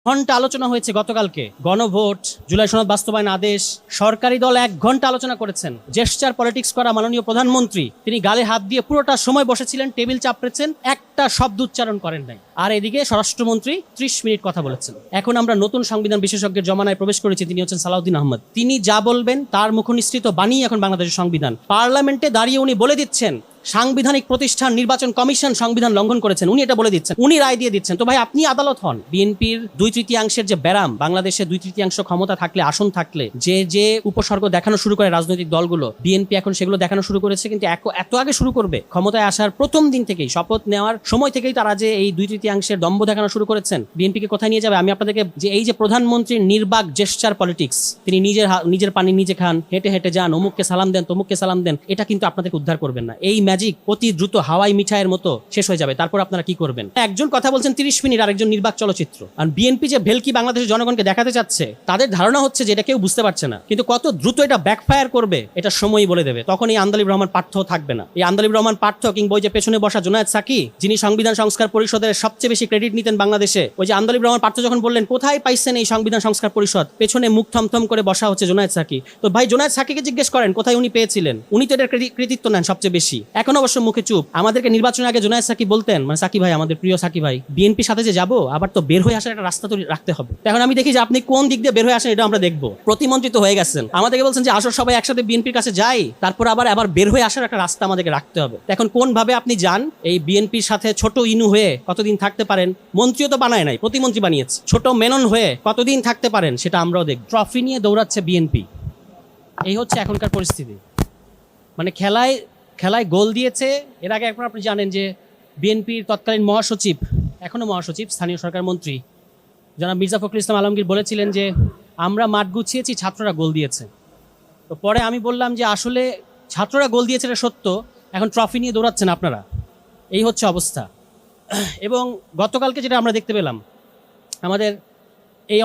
ঘন্টা আলোচনা হয়েছে গতকালকে, গণভোট, জুলাই সনদ বাস্তবায়ন আদেশ, সরকারি দল 1 ঘন্টা আলোচনা করেছেন। জেস্টার পলিটিক্স করা মাননীয় প্রধানমন্ত্রী তিনি গালে হাত দিয়ে পুরোটা সময় বসেছিলেন, টেবিল চাপড়েছেন, একটা শব্দ উচ্চারণ করেন নাই। আর এদিকে স্বরাষ্ট্রমন্ত্রী 30 মিনিট কথা বলেছেন। এখন আমরা নতুন সংবিধান বিশেষজ্ঞের জমানায় প্রবেশ করেছি, তিনি হচ্ছেন সালাউদ্দিন আহমদ। তিনি যা বলবেন তার মুখনিসৃত বাণী এখন বাংলাদেশের সংবিধান। পার্লামেন্টে দাঁড়িয়ে উনি বলে দিচ্ছেন সাংবিধানিক প্রতিষ্ঠান নির্বাচন কমিশন সংবিধান লঙ্ঘন করেছেন, উনি এটা বলে দিচ্ছেন, উনি রায় দিয়ে দিচ্ছেন। তো ভাই আপনি আদালত হন। বিএনপির 2/3 যে ব্যারাম, বাংলাদেশে 2/3 ক্ষমতা থাকলে, আসন থাকলে যে যে উপসর্গ দেখানো শুরু করে রাজনৈতিক দলগুলো, বিএনপি এখন সেগুলো দেখানো শুরু করেছে। কিন্তু এত আগে শুরু করবে, ক্ষমতায় আসার প্রথম দিন থেকেই, শপথ নেওয়ার সময় থেকেই তারা যে এই 2/3 দম্ভ দেখানো শুরু করেছেন, বিএনপিকে কোথায় নিয়ে যাবে? আমি আপনাদেরকে যে এই যে প্রধানমন্ত্রীর নির্বাক জেস্টার পলিটিক্স, তিনি নিজের পানি নিজে খান, হেঁটে হেঁটে যান, অমুককে সালাম দেন, তমুককে সালাম দেন, এটা কিন্তু আপনাদেরকে উদ্ধার করবেন না। এই ম্যাজিক অতি দ্রুত হাওয়াই মিঠাইয়ের মতো শেষ হয়ে যাবে। তারপর আপনারা কি করবেন? একজন কথা বলছেন 30 মিনিট, আর একজন নির্বাক চলচ্চিত্র। আর বিএনপি যে ভেলকি বাংলাদেশের জনগণকে দেখাতে চাচ্ছে, তাদের ধারণা হচ্ছে যে এটা কেউ বুঝতে পারছে না। কিন্তু কত দ্রুত এটা ব্যাকফায়ার করবে এটা সময়ই বলে দেবে। তখন এই আন্দালিব রহমান পার্থ থাকবে না। এই আন্দালিব রহমান পার্থ কিংবা ওই যে পেছনে বসা জুনায়েদ সাকি, যিনি সংবিধান সংস্কার পরিষদের সবচেয়ে বেশি ক্রেডিট নিতেন বাংলাদেশে, ওই যে আন্দালিব রহমান পার্থ যখন বললেন কোথায় পাইছেন এই সংবিধান সংস্কার পরিষদ, পেছনে মুখ থমথম করে বসা হচ্ছে জুনায়েদ সাকি। তো ভাই জুনায়েদ সাকিকে জিজ্ঞেস করেন কোথায় উনি পেয়েছিলেন, উনি তো এটার কৃতিত্ব নেন সবচেয়ে বেশি। এখন অবশ্য মুখে চুপ। আমাদেরকে নির্বাচনের আগে জুনায়েদ সাকি বলতেন, মানে সাকি ভাই, আমাদের প্রিয় সাকি ভাই, বিএনপির সাথে যে যাবো, আবার তো বের হয়ে আসার একটা রাস্তা তো রাখতে হবে। এখন আমি দেখি যে আপনি কোন দিক দিয়ে বের হয়ে আসেন, এটা আমরা দেখবো। প্রতিমন্ত্রী তো হয়ে গেছেন, আমাদেরকে বলছেন যে আসো সবাই একসাথে বিএনপির কাছে যাই, তারপর আবার বের হয়ে আসার একটা রাস্তা আমাদেরকে রাখতে হবে। এখন কোন ভাবে আপনি যান? এই বিএনপির সাথে ছোট ইনু হয়ে কতদিন থাকতে পারেন? মন্ত্রীও তো বানায় নাই, প্রতিমন্ত্রী বানিয়েছে। ছোট মেনন হয়ে কতদিন থাকতে পারেন সেটা আমরাও দেখব। ট্রফি নিয়ে দৌড়াচ্ছে বিএনপি, এই হচ্ছে এখনকার পরিস্থিতি। মানে খেলায় গোল দিয়েছে। এর আগে একবার আপনি জানেন যে বিএনপির তৎকালীন মহাসচিব, এখনো মহাসচিব, স্থানীয় সরকার মন্ত্রী জনাব মির্জা ফখরুল ইসলাম আলমগীর বলেছিলেন যে আমরা মাঠ গুছিয়েছি, ছাত্ররা গোল দিয়েছে। তো পরে আমি বললাম যে আসলে ছাত্ররা গোল দিয়েছে এটা সত্য, এখন ট্রফি নিয়ে দৌড়াচ্ছেন আপনারা, এই হচ্ছে অবস্থা। এবং গতকালকে যেটা আমরা দেখতে পেলাম, আমাদের এই